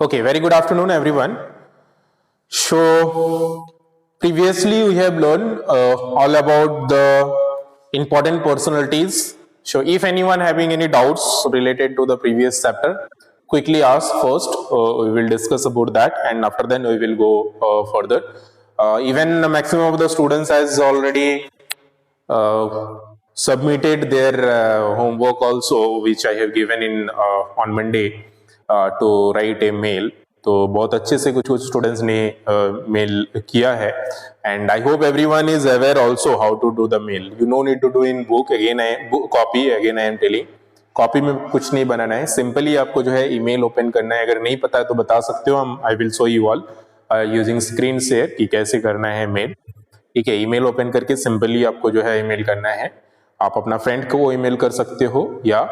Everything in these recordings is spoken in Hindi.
Okay, very good afternoon, everyone. So, previously we have learned all about the important personalities. So, if anyone having any doubts related to the previous chapter, quickly ask first. We will discuss about that, and after then we will go further. Even the maximum of the students has already submitted their homework also, which I have given in on Monday to write a mail. तो बहुत अच्छे से कुछ कुछ स्टूडेंट्स ने मेल किया है and I hope everyone is aware also how to do the mail. You no need to do in book again copy again I am telling. Copy में कुछ नहीं बनाना है, सिंपली आपको जो है ईमेल ओपन करना है. अगर नहीं पता है तो बता सकते हो, हम I will show you all using screen share कि कैसे करना है मेल. ठीक है, ईमेल ओपन करके सिंपली आपको जो है ईमेल करना है. आप अपना फ्रेंड को ईमेल कर सकते हो या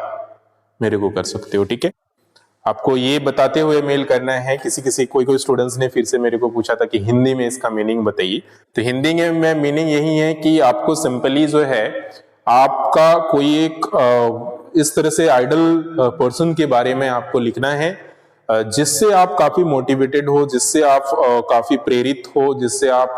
मेरे को कर सकते हो. ठीक है, आपको ये बताते हुए मेल करना है. कोई स्टूडेंट्स ने फिर से मेरे को पूछा था कि हिंदी में इसका मीनिंग बताइए. तो हिंदी में मीनिंग यही है कि आपको सिंपली जो है आपका कोई एक इस तरह से आइडल पर्सन के बारे में आपको लिखना है जिससे आप काफी मोटिवेटेड हो, जिससे आप काफी प्रेरित हो, जिससे आप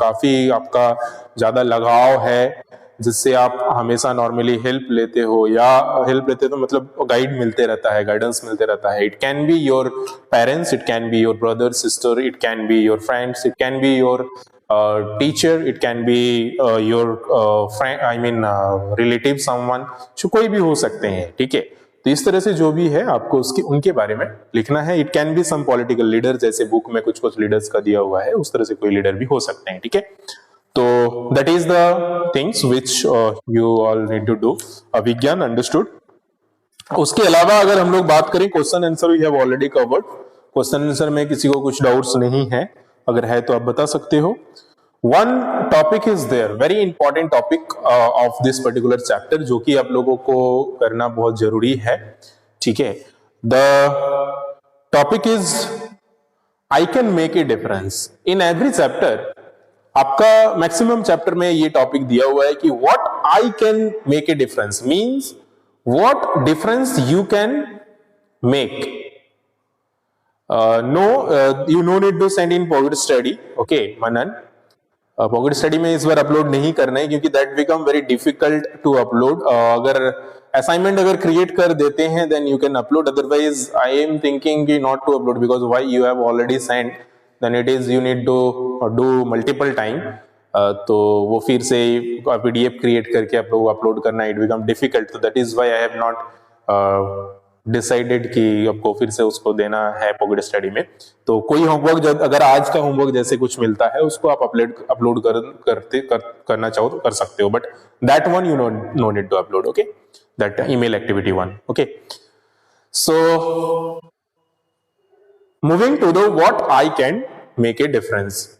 काफी आपका ज्यादा लगाव है, जिससे आप हमेशा नॉर्मली हेल्प लेते हो या हेल्प लेते हो तो मतलब गाइड मिलते रहता है, गाइडेंस मिलते रहता है. It can be your parents, it can be your brother sister, it can be your friends, it can be your teacher, it can be your friend, I mean relative someone. कोई भी हो सकते हैं. ठीक है, तो इस तरह से जो भी है आपको उनके बारे में लिखना है. It can be some political leader, जैसे बुक में कुछ कुछ लीडर्स का दिया हुआ है उस तरह से कोई लीडर भी हो सकते हैं. ठीक है, तो that is the things which you all need to do. विज्ञान अंडरस्टूड. उसके अलावा अगर हम लोग बात करें question answer, we have already covered. Question answer में किसी को कुछ डाउट्स नहीं है, अगर है तो आप बता सकते हो. One topic is there, very important topic of this particular chapter, जो कि आप लोगों को करना बहुत जरूरी है. ठीक है, the topic is I can make a difference. In every chapter आपका मैक्सिमम चैप्टर में ये टॉपिक दिया हुआ है कि what I can make a difference means what difference you can make. You no need to send in pocket study. Okay, Manan. Pocket study में इस बार अपलोड नहीं करना है क्योंकि that become very difficult to upload. अगर असाइनमेंट अगर क्रिएट कर देते हैं then you can upload, otherwise I am thinking कि not to upload because why you have already send then it is you need to do multiple time. तो वो फिर से पीडीएफ क्रिएट करके आप लोग अपलोड करना इट बिकम डिफिकल्ट. तो that is why I have not decided कि आपको फिर से उसको देना है पॉकेट स्टडी में. तो कोई होमवर्क अगर आज का होमवर्क जैसे कुछ मिलता है उसको आप अपलोड करना चाहो तो कर सकते हो, but that one you no need to upload. Okay, that email activity one. Okay, so moving to the what I can make a difference.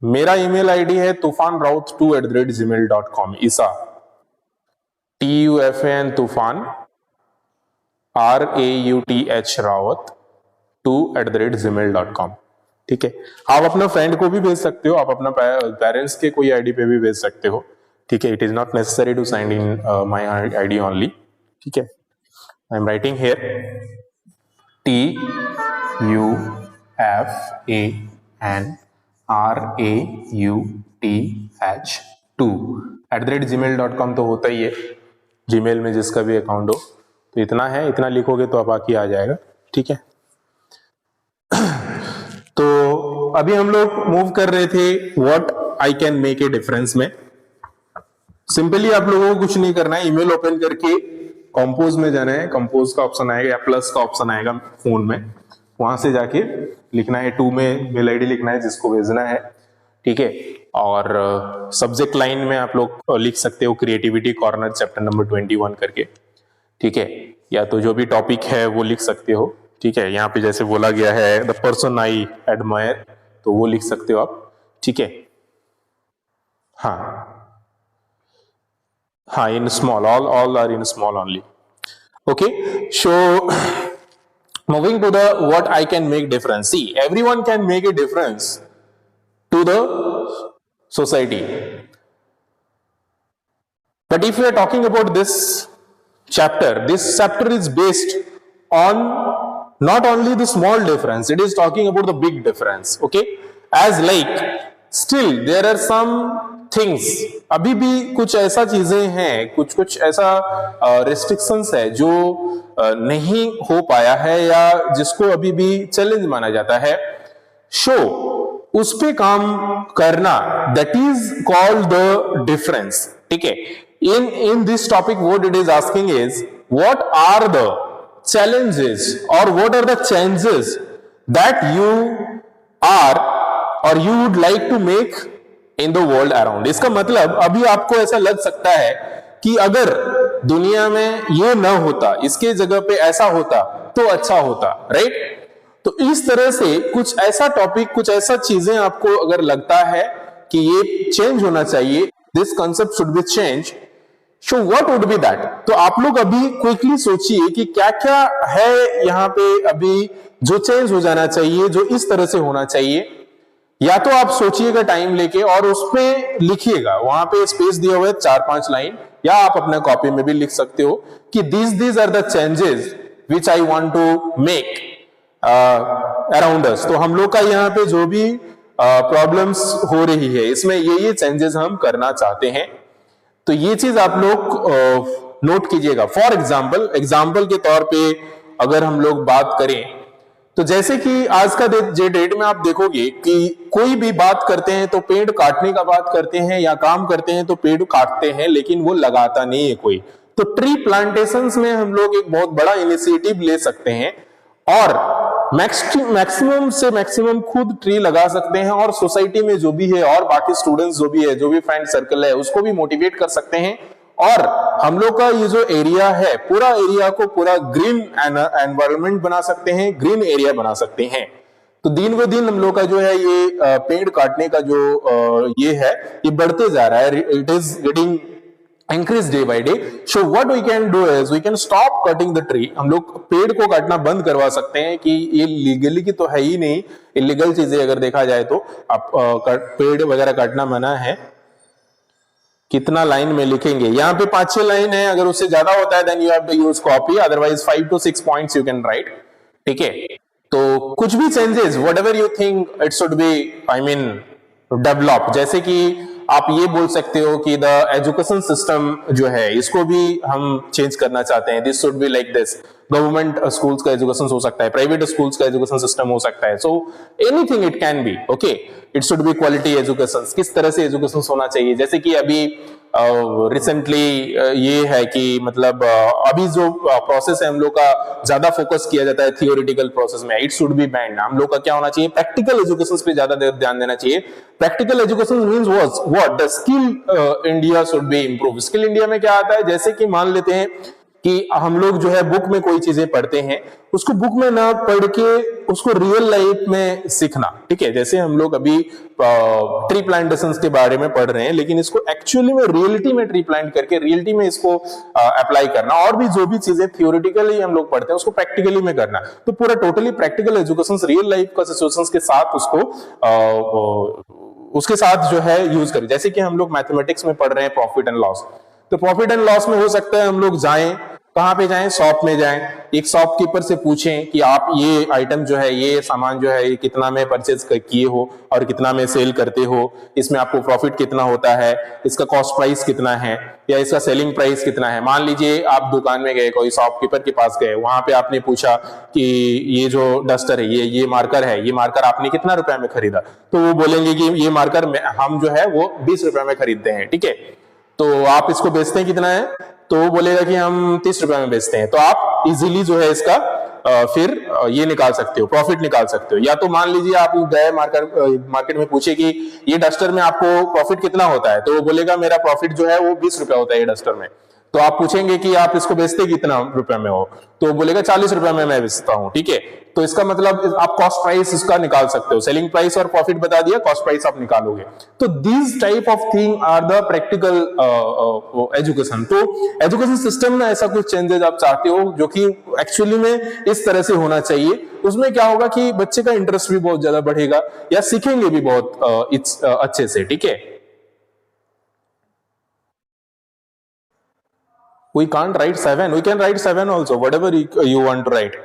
मेरा ईमेल आईडी है tufanraut2@gmail.com. ईसा TUFAN तूफान RAUTH रावत 2@gmail.com. ठीक है, आप अपना फ्रेंड को भी भेज सकते हो, आप अपना पेरेंट्स के कोई आईडी पे भी भेज सकते हो. ठीक है, it is not necessary to sign in my ID only. ठीक है, I am writing here TUFANRAUTH2@gmail.com. तो होता ही है जीमेल में जिसका भी अकाउंट हो. तो इतना है, इतना लिखोगे तो आप बाकी आ जाएगा. ठीक है, तो अभी हम लोग मूव कर रहे थे what I can make a difference में. सिंपली आप लोगों को कुछ नहीं करना है, ईमेल ओपन करके कंपोज में जाना है. कंपोज का ऑप्शन आएगा या प्लस का ऑप्शन आएगा फोन में, वहां से जाके लिखना है. 2 में मेल आईडी लिखना है जिसको भेजना है. ठीक है, और सब्जेक्ट लाइन में आप लोग लिख सकते हो क्रिएटिविटी कॉर्नर चैप्टर नंबर 21 करके. ठीक है, या तो जो भी टॉपिक है वो लिख सकते हो. ठीक है, यहाँ पे जैसे बोला गया है द पर्सन आई एडमायर, तो वो लिख सकते हो आप. ठीक है, हाँ in small, all are in small only. Okay, so moving to the what I can make difference. See, everyone can make a difference to the society, but if we are talking about this chapter, this chapter is based on not only the small difference, it is talking about the big difference. Okay, as like still there are some things, अभी भी कुछ ऐसा चीजें हैं, कुछ ऐसा restrictions है जो नहीं हो पाया है या जिसको अभी भी चैलेंज माना जाता है, शो उस पे काम करना, that is called the difference. ठीक है, in this topic what it is asking is what are the challenges or what are the changes that you are or you would like to make in the world around. इसका मतलब अभी आपको ऐसा लग सकता है कि अगर दुनिया में ये ना होता, इसके जगह पे ऐसा होता तो अच्छा होता, राइट? तो इस तरह से कुछ ऐसा टॉपिक, कुछ ऐसा चीजें आपको अगर लगता है कि ये चेंज होना चाहिए, this concept should be change, so what would be that? तो आप लोग अभी क्विकली सोचिए कि क्या क्या है यहाँ पे अभी जो चेंज हो जाना चाहिए, जो इस तरह से होना चाहिए. या तो आप सोचिएगा टाइम लेके और उस पे लिखिएगा, वहां पे स्पेस दिया हुआ है 4-5 लाइन, या आप अपने कॉपी में भी लिख सकते हो कि these are the changes which I want to make around us. तो हम लोग का यहाँ पे जो भी प्रॉब्लम्स हो रही है, इसमें ये चेंजेस हम करना चाहते हैं. तो ये चीज आप लोग नोट कीजिएगा. फॉर एग्जाम्पल के तौर पे अगर हम लोग बात करें, तो जैसे कि आज का डेट में आप देखोगे कि कोई भी बात करते हैं तो पेड़ काटने का बात करते हैं, या काम करते हैं तो पेड़ काटते हैं, लेकिन वो लगाता नहीं है कोई. तो ट्री प्लांटेशंस में हम लोग एक बहुत बड़ा इनिशिएटिव ले सकते हैं और मैक्सिमम से मैक्सिमम खुद ट्री लगा सकते हैं, और सोसाइटी में जो भी है और बाकी स्टूडेंट्स जो भी है, जो भी फ्रेंड सर्कल है, उसको भी मोटिवेट कर सकते हैं. और हम लोग का ये जो एरिया है, पूरा एरिया को पूरा ग्रीन एनवायरनमेंट बना सकते हैं, ग्रीन एरिया बना सकते हैं. तो दिन ब दिन हम लोग का जो है ये पेड़ काटने का जो ये है, ये बढ़ते जा रहा है. It is getting increase day by day. So what we can do is we can stop cutting the tree. हम लोग पेड़ को काटना बंद करवा सकते हैं कि ये लीगली की तो है ही नहीं, इलीगल चीजें अगर देखा जाए तो आप पेड़ वगैरह काटना मना है. कितना लाइन में लिखेंगे? यहाँ पे 5-6 लाइन है, अगर उससे ज्यादा होता है then you have to use copy, otherwise 5 to 6 points you can write. ठीक है, तो कुछ भी changes whatever you think it should be, I mean develop. जैसे कि आप ये बोल सकते हो कि द एजुकेशन सिस्टम जो है इसको भी हम चेंज करना चाहते हैं. This should be like this. Government schools का एजुकेशन हो सकता है, प्राइवेट स्कूल्स का एजुकेशन सिस्टम हो सकता है. So anything it can B. Okay, it should B quality education. किस तरह से एजुकेशन होना चाहिए? जैसे कि अभी रिसेंटली ये है कि मतलब अभी जो प्रोसेस है हम लोग का ज्यादा फोकस किया जाता है थियोरिटिकल प्रोसेस में. It should B band. हम लोग का क्या होना चाहिए? प्रैक्टिकल एजुकेशन पे ज्यादा ध्यान देना चाहिए. Practical education means what the skill India should be improve. Skill India में क्या आता है? जैसे कि मान लेते हैं कि हम लोग जो है बुक में कोई चीजें पढ़ते हैं, उसको बुक में ना पढ़ के उसको रियल लाइफ में सीखना. ठीक है, जैसे हम लोग अभी ट्री प्लांटेशंस के बारे में पढ़ रहे हैं, लेकिन इसको एक्चुअली में रियलिटी में ट्री प्लांट करके रियलिटी में इसको अप्लाई करना, और भी जो भी चीजें थियोरिटिकली हम लोग पढ़ते हैं उसको प्रैक्टिकली में करना. तो पूरा totally practical education real life का सिचुएशंस के साथ उसके साथ जो है यूज करें. जैसे कि हम लोग मैथमेटिक्स में पढ़ रहे हैं प्रॉफिट एंड लॉस, तो प्रॉफिट एंड लॉस में हो सकता है हम लोग जाएं, कहां पे जाएं? शॉप में जाएं, एक शॉपकीपर से पूछें कि आप ये आइटम जो है, ये सामान जो है, ये कितना में परचेज किए हो और कितना में सेल करते हो, इसमें आपको प्रॉफिट कितना होता है, इसका कॉस्ट प्राइस कितना है, या इसका सेलिंग प्राइस कितना है. मान लीजिए आप दुकान में गए, कोई शॉपकीपर के पास गए, वहां पे आपने पूछा कि ये जो डस्टर है, ये मार्कर है, ये मार्कर आपने कितना रुपए में खरीदा? तो वो बोलेंगे कि ये मार्कर हम जो है वो 20 रुपए में खरीदते हैं. ठीक है, तो आप इसको बेचते हैं कितना है? तो वो बोलेगा कि हम 30 रुपए में बेचते हैं. तो आप इजीली जो है इसका फिर ये निकाल सकते हो, प्रॉफिट निकाल सकते हो. या तो मान लीजिए आप गए मार्केट में पूछे कि ये डस्टर में आपको प्रॉफिट कितना होता है, तो वो बोलेगा मेरा प्रॉफिट जो है वो 20 रुपए होता है ये डस्टर में. तो आप पूछेंगे कि आप इसको बेचते कितना रुपए में हो, तो बोलेगा 40 रुपए में मैं बेचता हूं. ठीक है, तो इसका मतलब आप कॉस्ट प्राइस इसका निकाल सकते हो. सेलिंग प्राइस और प्रॉफिट बता दिया, कॉस्ट प्राइस आप निकालोगे. तो these type of thing are the practical education. तो एजुकेशन सिस्टम में ऐसा कुछ चेंजेस आप चाहते हो जो कि एक्चुअली में इस तरह से होना चाहिए. उसमें क्या होगा कि बच्चे का इंटरेस्ट भी बहुत ज्यादा बढ़ेगा, या सीखेंगे भी बहुत अच्छे से. ठीक है, We can't write 7, we can write 7 also, whatever you want to write.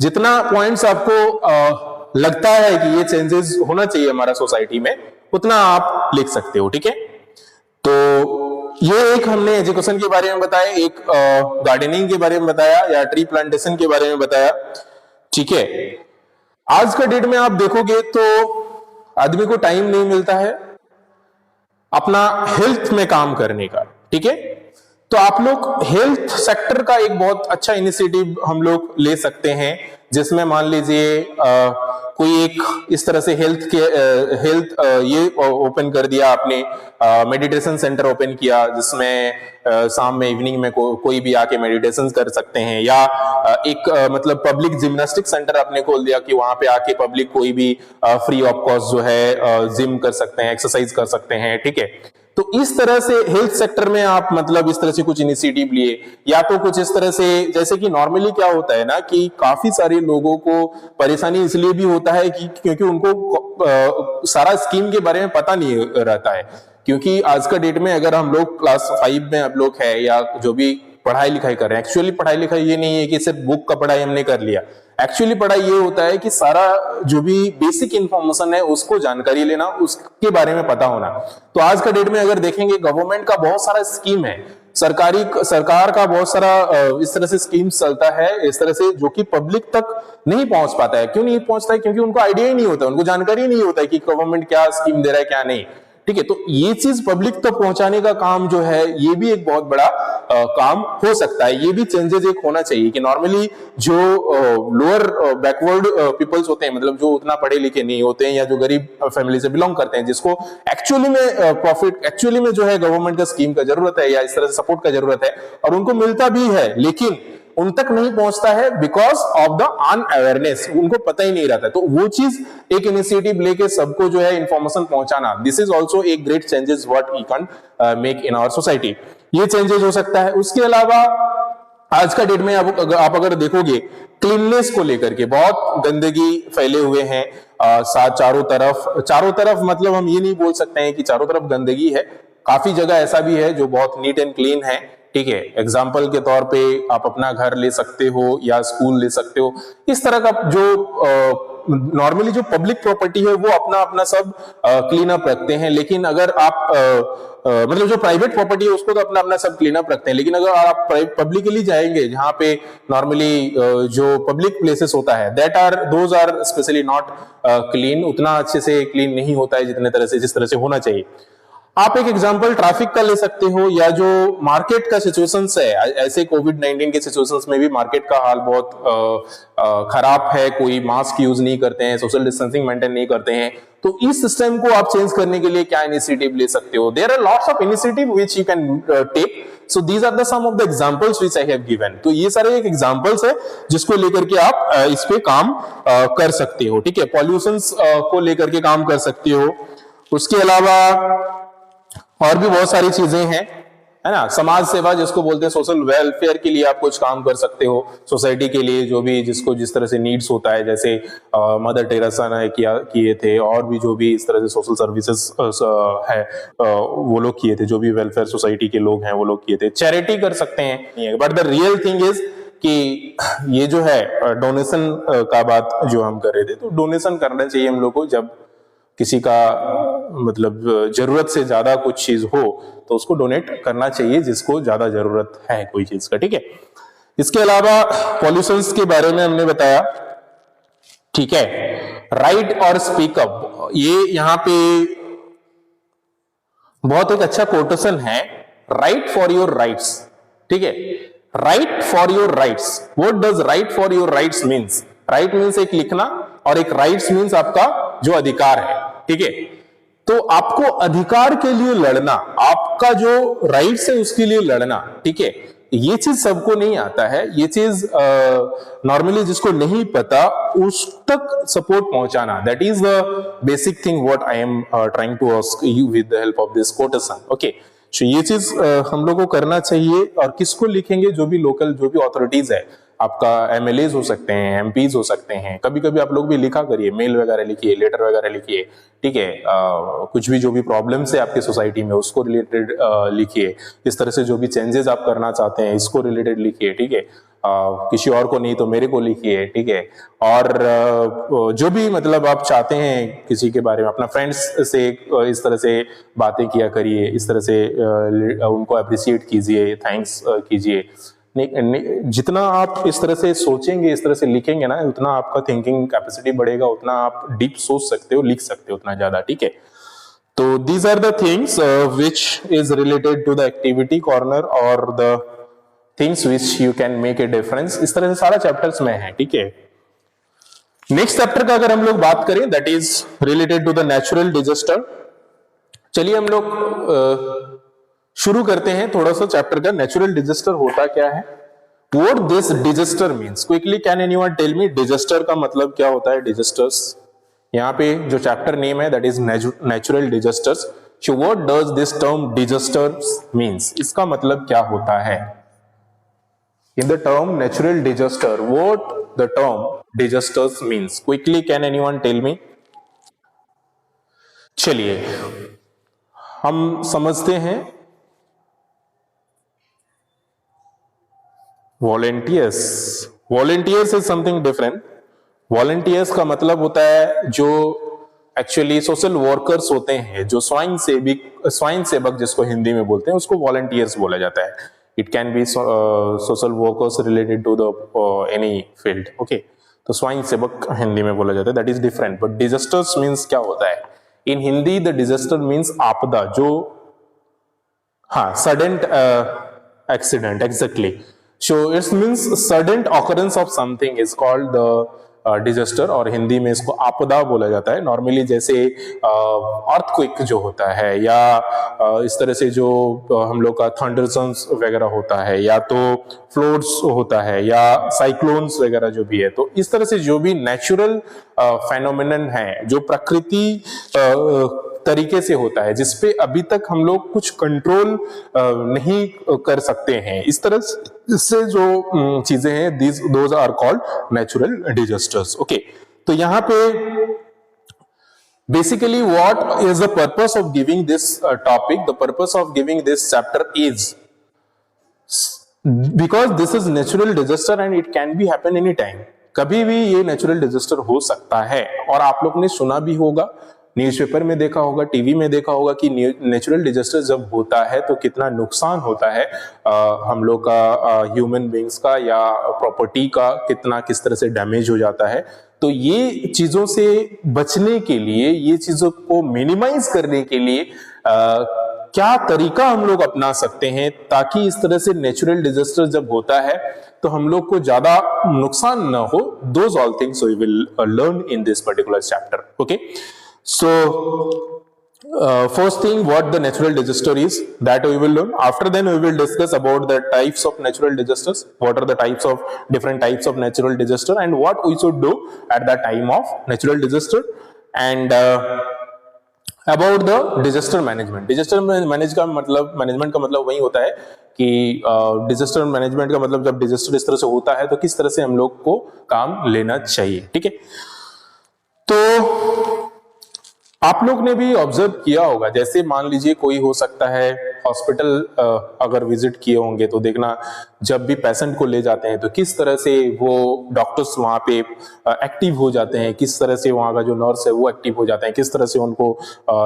जितना पॉइंट्स आपको लगता है कि ये चेंजेस होना चाहिए हमारा सोसाइटी में, उतना आप लिख सकते हो, ठीक है। तो ये एक हमने एजुकेशन के बारे में बताया, एक गार्डनिंग के बारे में बताया या ट्री प्लांटेशन के बारे में बताया, ठीक है। आज का डेट में आप देखोगे तो आदमी को टाइम नहीं मिलता है अपना हेल्थ में काम करने का, ठीक है। तो आप लोग हेल्थ सेक्टर का एक बहुत अच्छा इनिशिएटिव हम लोग ले सकते हैं, जिसमें मान लीजिए कोई एक इस तरह से हेल्थ ये ओपन कर दिया आपने, मेडिटेशन सेंटर ओपन किया, जिसमें शाम में इवनिंग में कोई भी आके मेडिटेशन कर सकते हैं, या एक मतलब पब्लिक जिम्नास्टिक सेंटर आपने खोल दिया कि वहां पे आके पब्लिक कोई भी फ्री ऑफ कॉस्ट जो है जिम कर सकते हैं, एक्सरसाइज कर सकते हैं, ठीक है। तो इस तरह से हेल्थ सेक्टर में आप मतलब इस तरह से कुछ इनिशिएटिव लिए, या तो कुछ इस तरह से, जैसे कि नॉर्मली क्या होता है ना कि काफी सारे लोगों को परेशानी इसलिए भी होता है कि क्योंकि उनको सारा स्कीम के बारे में पता नहीं रहता है। क्योंकि आज का डेट में अगर हम लोग क्लास 5 में हम लोग है या जो भी पढ़ाई लिखाई कर रहे हैं, एक्चुअली पढ़ाई लिखाई ये नहीं है कि सिर्फ बुक का पढ़ाई हमने कर लिया। एक्चुअली पढ़ाई ये होता है कि सारा जो भी बेसिक इंफॉर्मेशन है उसको जानकारी लेना, उसके बारे में पता होना। तो आज का डेट में अगर देखेंगे गवर्नमेंट का बहुत सारा स्कीम है, सरकार का बहुत सारा इस तरह से स्कीम्स चलता है इस तरह से, जो कि पब्लिक तक नहीं पहुंच पाता है। क्यों नहीं पहुंचता है? क्योंकि उनको आइडिया ही नहीं होता, उनको जानकारी नहीं होता है कि गवर्नमेंट क्या स्कीम दे रहा है क्या नहीं, ठीक है। तो ये चीज पब्लिक तक पहुंचाने का काम जो है, ये भी एक बहुत बड़ा काम हो सकता है। ये भी चेंजेस एक होना चाहिए कि नॉर्मली जो लोअर बैकवर्ड पीपल्स होते हैं, मतलब जो उतना पढ़े लिखे नहीं होते हैं या जो गरीब फैमिली से बिलोंग करते हैं, जिसको एक्चुअली में प्रॉफिट एक्चुअली में जो है गवर्नमेंट का स्कीम का जरूरत है या इस तरह से सपोर्ट का जरूरत है, और उनको मिलता भी है, लेकिन उन तक नहीं पहुंचता है बिकॉज ऑफ द अनअवेयरनेस, उनको पता ही नहीं रहता। तो वो चीज एक इनिशिएटिव लेके सबको जो है इंफॉर्मेशन पहुंचाना, दिस इज ऑल्सो एक great changes what we can make in our society. ये चेंजेस हो सकता है। उसके अलावा आज का डेट में आप अगर देखोगे क्लीननेस को लेकर के बहुत गंदगी फैले हुए हैं चारों तरफ, मतलब हम ये नहीं बोल सकते हैं कि चारों तरफ गंदगी है, काफी जगह ऐसा भी है जो बहुत नीट एंड क्लीन है, ठीक है। एग्जाम्पल के तौर पे आप अपना घर ले सकते हो या स्कूल ले सकते हो। इस तरह का जो नॉर्मली जो पब्लिक प्रॉपर्टी है वो अपना सब क्लीन अप रखते हैं, लेकिन अगर आप मतलब जो प्राइवेट प्रॉपर्टी है उसको तो अपना सब क्लीन अप रखते हैं, लेकिन अगर आप पब्लिकली जाएंगे जहां पे नॉर्मली जो पब्लिक प्लेसेस होता है those are specially not clean, उतना अच्छे से क्लीन नहीं होता है जिस तरह से होना चाहिए। आप एक एग्जांपल ट्रैफिक का ले सकते हो, या जो मार्केट का सिचुएशंस है, ऐसे कोविड-19 के सिचुएशंस में भी मार्केट का हाल बहुत खराब है, कोई मास्क यूज नहीं करते हैं, सोशल डिस्टेंसिंग मेंटेन नहीं करते हैं। तो इस सिस्टम को आप चेंज करने के लिए क्या इनिशिएटिव ले सकते हो? There are lots of initiative which you can take, so these are the some of the examples which I have given. तो ये सारे एक एग्जांपल्स है जिसको लेकर के आप इस पे काम कर सकते हो, ठीक है। पॉल्यूशंस को लेकर के काम कर सकते हो। उसके अलावा और भी बहुत सारी चीजें हैं, है ना। समाज सेवा जिसको बोलते हैं, सोशल वेलफेयर के लिए आप कुछ काम कर सकते हो सोसाइटी के लिए, जो भी जिसको जिस तरह से नीड्स होता है, जैसे मदर टेरेसा ने किए थे, और भी जो भी इस तरह से सोशल सर्विसेज है वो लोग किए थे, जो भी वेलफेयर सोसाइटी के लोग हैं वो लोग किए थे। चैरिटी कर सकते हैं, but the real thing is कि ये जो है डोनेशन का बात जो हम कर रहे थे, तो डोनेशन करना चाहिए हम लोग को। जब किसी का मतलब जरूरत से ज्यादा कुछ चीज हो तो उसको डोनेट करना चाहिए, जिसको ज्यादा जरूरत है कोई चीज का, ठीक है। इसके अलावा पॉल्यूशंस के बारे में हमने बताया, ठीक है। राइट और स्पीक अप, ये यहाँ पे बहुत एक अच्छा कोटेशन है, राइट फॉर योर राइट्स, ठीक है। Right for your rights, what does right for your rights means? Right means एक लिखना, और एक राइट्स मीन्स आपका जो अधिकार है, ठीक है। तो आपको अधिकार के लिए लड़ना, आपका जो राइट्स है उसके लिए लड़ना, ठीक है। ये चीज सबको नहीं आता है, ये चीज नॉर्मली जिसको नहीं पता उस तक सपोर्ट पहुंचाना, that is the basic thing what I am trying to ask you with the help of this quotation, okay. तो ये चीज हम लोग को करना चाहिए। और किसको लिखेंगे? जो भी लोकल जो भी अथॉरिटीज है, आपका MLAs हो सकते हैं, MPs हो सकते हैं, कभी कभी आप लोग भी लिखा करिए, मेल वगैरह लिखिए, लेटर वगैरह लिखिए, ठीक है। कुछ भी जो भी प्रॉब्लम्स है आपके सोसाइटी में उसको रिलेटेड लिखिए, इस तरह से जो भी चेंजेस आप करना चाहते हैं इसको रिलेटेड लिखिए, ठीक है। किसी और को नहीं तो मेरे को लिखिए, ठीक है। और जो भी मतलब आप चाहते हैं किसी के बारे में, अपना फ्रेंड्स से इस तरह से बातें किया करिए, इस तरह से उनको अप्रिशिएट कीजिए, थैंक्स कीजिए। जितना आप इस तरह से सोचेंगे, इस तरह से लिखेंगे ना, उतना आपका थिंकिंग कैपेसिटी बढ़ेगा, उतना आप डीप सोच सकते हो, लिख सकते हो उतना ज्यादा, ठीक है। तो these are the things which is related to the activity corner और the things which you can make a difference. इस तरह से सारा चैप्टर्स में है, ठीक है। नेक्स्ट चैप्टर का अगर हम लोग बात करें, that is related to the natural disaster. चलिए हम लोग शुरू करते हैं थोड़ा सा चैप्टर का। नेचुरल डिजास्टर होता क्या है, what this disaster means, quickly can anyone tell me disaster का मतलब क्या होता है। डिजास्टर्स, यहाँ पे जो चैप्टर नेम है that is natural disasters. So what does this term disasters means, इसका मतलब क्या होता है। In the term natural disaster, what the term disasters means, quickly can anyone tell me. चलिए हम समझते हैं। Volunteers, volunteers is something different. Volunteers का मतलब होता है जो एक्चुअली सोशल वर्कर्स होते हैं, जो स्वयं सेवक जिसको हिंदी में बोलते हैं, उसको वॉलेंटियर्स बोला जाता है। It can be social workers related to the any field, okay. तो स्वयं सेवक हिंदी में बोला जाता है, that is different. But disasters means क्या होता है in Hindi, the disaster means आपदा, जो हाँ sudden accident, exactly. So it means sudden occurrence of something is called the disaster, और हिंदी में इसको आपदा बोला जाता है। नॉर्मली जैसे अर्थक्वेक जो होता है, या इस तरह से जो हम लोग का थंडरसर्म्स वगैरह होता है, या तो फ्लोड्स होता है, या साइक्लोन्स वगैरह जो भी है, तो इस तरह से जो भी नेचुरल फेनोमेनन है, जो प्रकृति तरीके से होता है, जिसपे अभी तक हम लोग कुछ कंट्रोल नहीं कर सकते हैं, इस तरह से जो चीजें हैं, those are called natural disasters, okay. तो यहाँ पे basically what is the purpose of giving this topic, the purpose of giving this chapter is because this is natural disaster and it can be happen any time. कभी भी ये नेचुरल डिजास्टर हो सकता है, और आप लोग ने सुना भी होगा, न्यूज़पेपर में देखा होगा, टीवी में देखा होगा कि नेचुरल डिजास्टर जब होता है तो कितना नुकसान होता है हम लोग का, ह्यूमन बींग्स का या प्रॉपर्टी का कितना किस तरह से डैमेज हो जाता है। तो ये चीजों से बचने के लिए, ये चीजों को मिनिमाइज करने के लिए क्या तरीका हम लोग अपना सकते हैं, ताकि इस तरह से नेचुरल डिजास्टर जब होता है तो हम लोग को ज्यादा नुकसान न हो। Those all things we will learn in this particular chapter, okay. So first thing, what the natural disaster is, that we will learn. After then we will discuss about the types of natural disasters, what are the different types of natural disaster, and what we should do at the time of natural disaster, and about the disaster management. Disaster management का मतलब वही होता है कि डिजास्टर मैनेजमेंट का मतलब जब डिजास्टर इस तरह से होता है तो किस तरह से हम लोग को काम लेना चाहिए, ठीक है। तो आप लोग ने भी ऑब्जर्व किया होगा, जैसे मान लीजिए कोई हो सकता है हॉस्पिटल अगर विजिट किए होंगे तो देखना, जब भी पेशेंट को ले जाते हैं तो किस तरह से वो डॉक्टर्स वहां पे एक्टिव हो जाते हैं, किस तरह से वहां का जो नर्स है वो एक्टिव हो जाते हैं, किस तरह से उनको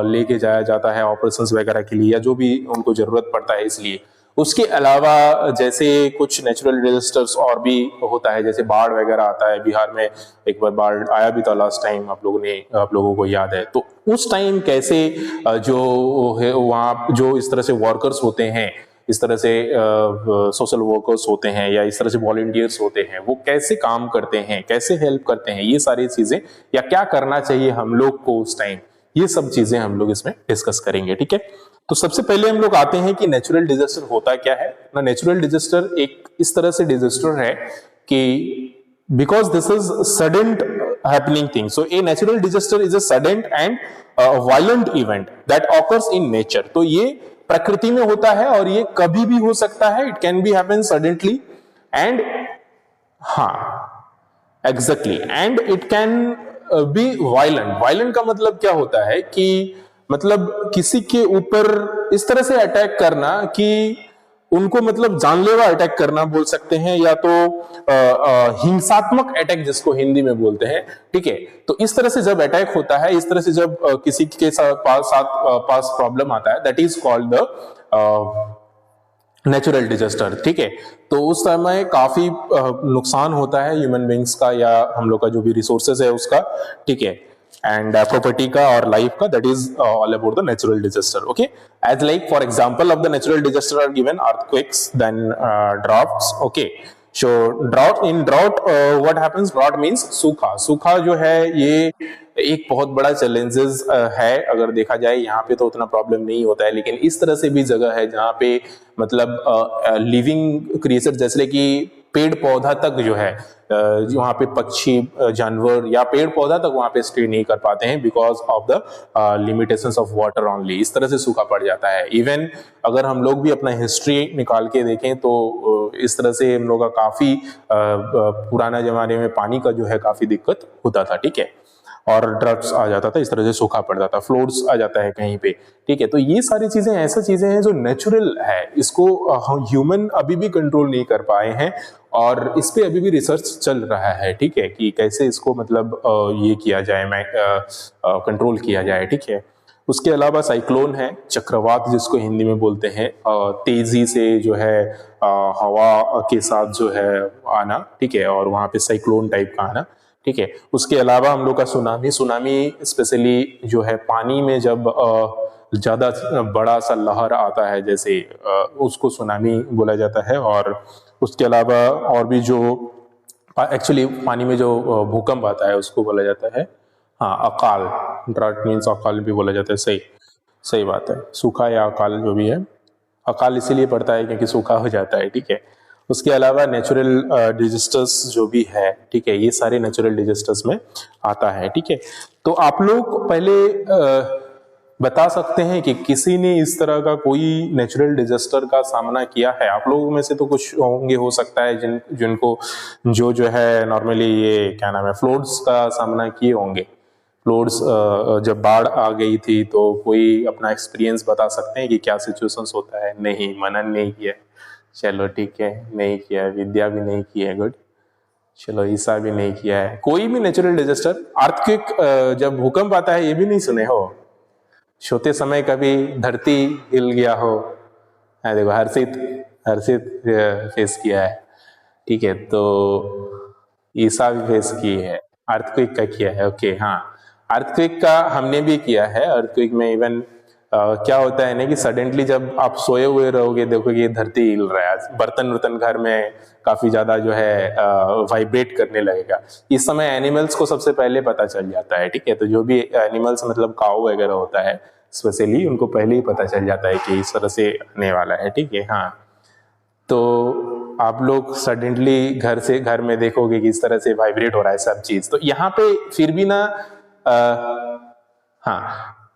लेके जाया जाता है ऑपरेशंस वगैरह के लिए, या जो भी उनको जरूरत पड़ता है इसलिए। उसके अलावा जैसे कुछ नेचुरल डिजास्टर्स और भी होता है, जैसे बाढ़ वगैरह आता है। बिहार में एक बार बाढ़ आया भी था लास्ट टाइम, आप लोगों को याद है। तो उस टाइम कैसे जो है वहाँ जो इस तरह से वर्कर्स होते हैं, इस तरह से सोशल वर्कर्स होते हैं, या इस तरह से वॉलंटियर्स होते हैं, वो कैसे काम करते हैं, कैसे हेल्प करते हैं, ये सारी चीजें, या क्या करना चाहिए हम लोग को उस टाइम, ये सब चीजें हम लोग इसमें डिस्कस करेंगे, ठीक है। तो सबसे पहले हम लोग आते हैं कि नेचुरल डिजास्टर होता क्या है ना। नेचुरल डिजास्टर एक इस तरह से डिजास्टर है कि because this is sudden happening thing, so a natural disaster is a sudden and violent event that occurs in nature. तो ये प्रकृति में होता है और ये कभी भी हो सकता है, it can be happen suddenly and हाँ, exactly, and it can be violent. Violent का मतलब क्या होता है कि मतलब किसी के ऊपर इस तरह से अटैक करना कि उनको मतलब जानलेवा अटैक करना बोल सकते हैं, या तो हिंसात्मक अटैक जिसको हिंदी में बोलते हैं। ठीक है, तो इस तरह से जब अटैक होता है, इस तरह से जब किसी के पास प्रॉब्लम आता है, that is called the natural disaster. ठीक है, तो उस समय काफी नुकसान होता है ह्यूमन बींग्स का या हम लोग का जो भी रिसोर्सेज है उसका। ठीक है, एंड प्रॉपर्टी का और लाइफ का, that is all about the natural disaster. Okay, as like for example of the natural disaster are given earthquakes, then drafts. Okay, so drought, in drought what happens, drought means सूखा। सूखा जो है ये एक बहुत बड़ा चैलेंजेस है, अगर देखा जाए यहाँ पे तो उतना प्रॉब्लम नहीं होता है, लेकिन इस तरह से भी जगह है जहाँ पे मतलब लिविंग क्रिएचर जैसे कि पेड़ पौधा तक जो है वहाँ पे पक्षी जानवर या पेड़ पौधा तक वहाँ पे स्टे नहीं कर पाते हैं because of the limitations of water only. इस तरह से सूखा पड़ जाता है। इवन अगर हम लोग भी अपना हिस्ट्री निकाल के देखें तो इस तरह से हम लोग का काफी पुराना जमाने में पानी का जो है काफी दिक्कत होता था। ठीक है, और ड्रग्स आ जाता था, इस तरह से सूखा पड़ जाता, फ्लोड्स आ जाता है कहीं पे। ठीक है, तो ये सारी चीजें ऐसा चीजें हैं जो नेचुरल है, इसको ह्यूमन अभी भी कंट्रोल नहीं कर पाए हैं और इस पे अभी भी रिसर्च चल रहा है। ठीक है, कि कैसे इसको मतलब ये किया जाए, कंट्रोल किया जाए। ठीक है, उसके अलावा साइक्लोन है, चक्रवात जिसको हिंदी में बोलते हैं, तेजी से जो है हवा के साथ जो है आना। ठीक है, और वहां पे साइक्लोन टाइप का आना। ठीक है, उसके अलावा हम लोग का सुनामी। सुनामी स्पेशली जो है पानी में जब ज्यादा बड़ा सा लहर आता है जैसे उसको सुनामी बोला जाता है। और उसके अलावा और भी जो एक्चुअली पानी में जो भूकंप आता है उसको बोला जाता है हाँ अकाल। ड्राउट मीन्स अकाल भी बोला जाता है। सही सही बात है, सूखा या अकाल जो भी है, अकाल इसीलिए पड़ता है क्योंकि सूखा हो जाता है। ठीक है, उसके अलावा नेचुरल डिजास्टर्स जो भी है, ठीक है, ये सारे नेचुरल डिजास्टर्स में आता है। ठीक है, तो आप लोग पहले बता सकते हैं कि किसी ने इस तरह का कोई नेचुरल डिजास्टर का सामना किया है? आप लोगों में से तो कुछ होंगे, हो सकता है जिनको जो है नॉर्मली ये क्या नाम है फ्लड्स का सामना किए होंगे। फ्लड्स जब बाढ़ आ गई थी तो कोई अपना एक्सपीरियंस बता सकते हैं कि क्या सिचुएशंस होता है? नहीं, मनन नहीं किया, चलो ठीक है, नहीं किया। विद्या भी नहीं की है, गुड। चलो, ईसा भी नहीं किया है। कोई भी नेचुरल डिजास्टर, अर्थक्वेक, जब भूकंप आता है ये भी नहीं सुने हो? सोते समय कभी धरती हिल गया हो? देखो, हर्षित फेस किया है। ठीक है, तो ईसा भी फेस की है। अर्थक्वेक का किया है। ओके, हाँ, अर्थक्वेक का हमने भी किया है। अर्थक्वेक में इवन क्या होता है ना कि सडनली जब आप सोए हुए रहोगे, देखोगे ये धरती हिल रहा है, बर्तन घर में काफी ज्यादा जो है वाइब्रेट करने लगेगा। इस समय एनिमल्स को सबसे पहले पता चल जाता है। ठीक है, तो जो भी एनिमल्स मतलब काऊ वगैरह होता है स्पेशली, उनको पहले ही पता चल जाता है कि इस तरह से आने वाला है। ठीक है, हाँ, तो आप लोग सडनली घर में देखोगे कि इस तरह से वाइब्रेट हो रहा है सब चीज। तो यहाँ पे फिर भी ना हाँ,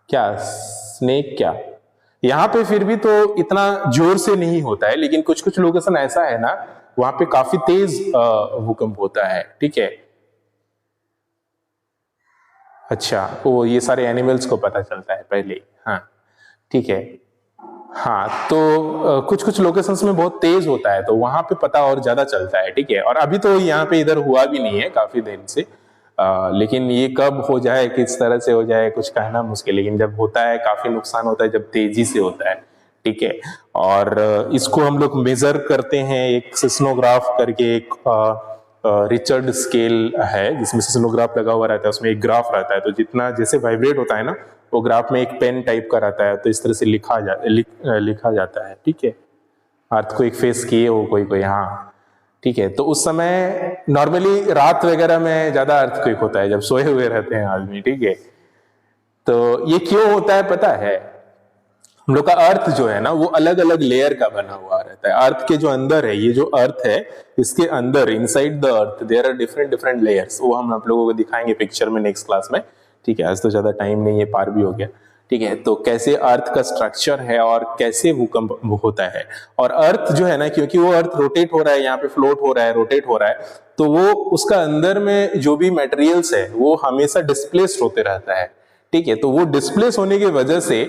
क्या स्नेक, क्या यहाँ पे फिर भी तो इतना जोर से नहीं होता है, लेकिन कुछ कुछ लोकेशन ऐसा है ना वहां पे काफी तेज भूकंप होता है। ठीक है, अच्छा, वो ये सारे एनिमल्स को पता चलता है पहले। हाँ, ठीक है, हाँ, तो कुछ कुछ लोकेशंस में बहुत तेज होता है तो वहां पे पता और ज्यादा चलता है। ठीक है, और अभी तो यहाँ पे इधर हुआ भी नहीं है काफी देर से, लेकिन ये कब हो जाए, किस तरह से हो जाए, कुछ कहना मुश्किल। लेकिन जब होता है काफी नुकसान होता है जब तेजी से होता है। ठीक है, और इसको हम लोग मेजर करते हैं एक सिस्मोग्राफ करके, एक रिचर्ड स्केल है जिसमें सिस्मोग्राफ लगा हुआ रहता है, उसमें एक ग्राफ रहता है। तो जितना जैसे वाइब्रेट होता है ना, वो ग्राफ में एक पेन टाइप का रहता है, तो इस तरह से लिखा जाता है। ठीक है, अर्थक्वेक फेस किए हो कोई? हाँ, ठीक है, तो उस समय नॉर्मली रात वगैरह में ज्यादा अर्थक्वेक होता है जब सोए हुए रहते हैं आदमी। ठीक है, तो ये क्यों होता है पता है? हम लोग का अर्थ जो है ना वो अलग अलग लेयर का बना हुआ रहता है। अर्थ के जो अंदर है, ये जो अर्थ है, इसके अंदर inside the earth there are different different layers. वो हम आप लोगों को दिखाएंगे पिक्चर में नेक्स्ट क्लास में। ठीक है, आज तो ज्यादा टाइम नहीं है, पार भी हो गया। ठीक है। तो कैसे अर्थ का स्ट्रक्चर है और कैसे भूकंप होता है, और अर्थ जो है ना, क्योंकि वो अर्थ रोटेट हो रहा है, यहाँ पे फ्लोट हो रहा है, रोटेट हो रहा है, तो वो उसका अंदर में जो भी मटेरियल्स है वो हमेशा डिस्प्लेस्ड होते रहता है, ठीक है। तो वो डिस्प्लेस होने की वजह से,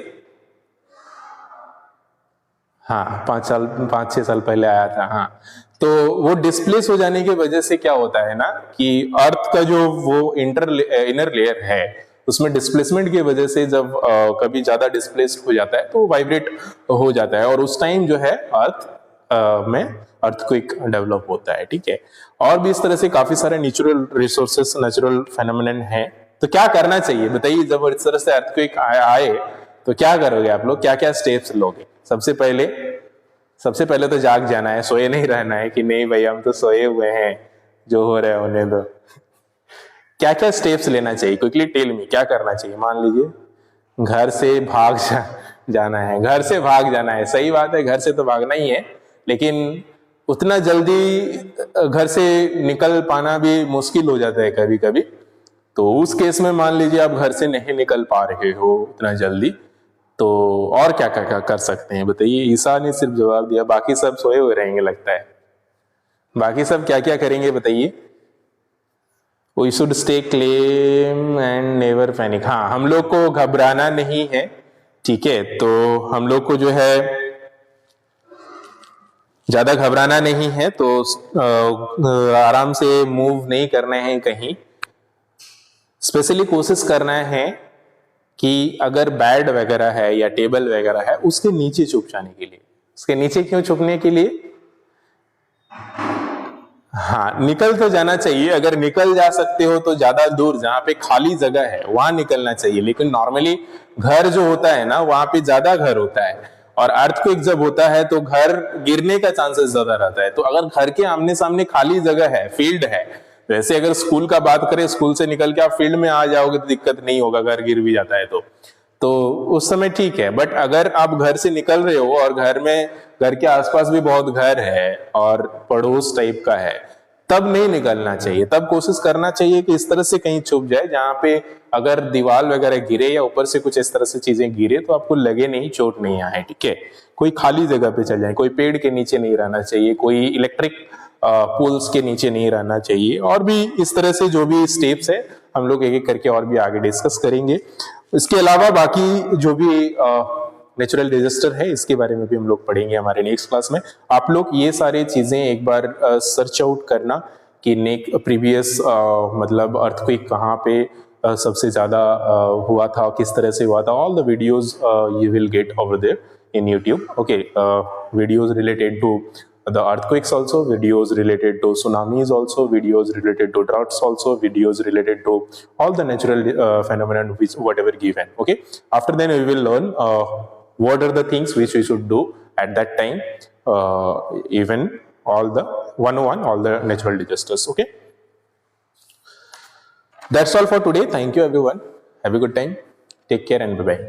हाँ 5-6 साल पहले आया था, हाँ, तो वो डिस्प्लेस हो जाने की वजह से क्या होता है ना कि अर्थ का जो वो इनर लेयर है उसमें डिस्प्लेसमेंट की वजह से जब कभी ज्यादा डिस्प्लेस्ड हो जाता है तो वाइब्रेट हो जाता है, और उस टाइम जो है अर्थ में अर्थक्वेक डेवलप होता है, ठीक है। और भी इस तरह से काफी सारे नेचुरल रिसोर्सेस, नेचुरल फेनोमेनन है। तो क्या करना चाहिए बताइए, जब इस तरह से अर्थक्वेक आए तो क्या करोगे आप लोग, क्या क्या स्टेप्स लोगे? सबसे पहले तो जाग जाना है, सोए नहीं रहना है कि नहीं भाई हम तो सोए हुए हैं, जो हो रहा है होने दो। क्या क्या स्टेप्स लेना चाहिए, क्विकली टेल मी, क्या करना चाहिए? मान लीजिए घर से जाना है, घर से भाग जाना है, सही बात है, घर से तो भागना ही है, लेकिन उतना जल्दी घर से निकल पाना भी मुश्किल हो जाता है कभी कभी। तो उस केस में मान लीजिए आप घर से नहीं निकल पा रहे हो उतना जल्दी, तो और क्या क्या कर सकते हैं बताइए? ईसा ने सिर्फ जवाब दिया, बाकी सब सोए हुए रहेंगे लगता है। बाकी सब क्या क्या करेंगे बताइए? We should stay calm and never panic. हाँ, हम लोग को घबराना नहीं है, ठीक है। तो हम लोग को जो है ज्यादा घबराना नहीं है, तो आराम से मूव नहीं करना है कहीं। स्पेशली कोशिश करना है कि अगर बेड वगैरह है या टेबल वगैरह है उसके नीचे छुप जाने के लिए। उसके नीचे क्यों छुपने के लिए? हाँ, निकल तो जाना चाहिए, अगर निकल जा सकते हो तो ज्यादा दूर जहां पे खाली जगह है वहां निकलना चाहिए, लेकिन नॉर्मली घर जो होता है ना वहां पे ज्यादा घर होता है, और अर्थक्वेक जब होता है तो घर गिरने का चांसेस ज्यादा रहता है। तो अगर घर के आमने सामने खाली जगह है, फील्ड है, वैसे अगर स्कूल का बात करें, स्कूल से निकल के आप फील्ड में आ जाओगे तो दिक्कत नहीं होगा, घर गिर भी जाता है तो उस समय ठीक है। बट अगर आप घर से निकल रहे हो और घर के आसपास भी बहुत घर है और पड़ोस टाइप का है, तब नहीं निकलना चाहिए। तब कोशिश करना चाहिए कि इस तरह से कहीं छुप जाए जहां पे अगर दीवार वगैरह गिरे या ऊपर से कुछ इस तरह से चीजें गिरे तो आपको लगे नहीं, चोट नहीं आए, ठीक है। कोई खाली जगह पे चल जाए, कोई पेड़ के नीचे नहीं रहना चाहिए, कोई इलेक्ट्रिक पोल्स के नीचे नहीं रहना चाहिए, और भी इस तरह से जो भी स्टेप्स है हम लोग एक एक करके और भी आगे डिस्कस करेंगे। इसके अलावा बाकी जो भी नेचुरल डिजास्टर है इसके बारे में भी हम लोग पढ़ेंगे हमारे नेक्स्ट क्लास में। आप लोग ये सारी चीजें एक बार सर्च आउट करना कि प्रीवियस मतलब अर्थक्वेक कहाँ पे सबसे ज्यादा हुआ था, किस तरह से हुआ था। All the videos you will get over there in YouTube. Okay, videos related to the earthquakes also, videos related to tsunamis also, videos related to droughts also, videos related to all the natural phenomena which whatever given. Okay, after then we will learn what are the things which we should do at that time, even all the 101 all the natural disasters. Okay, that's all for today. Thank you everyone, have a good time, take care and bye bye.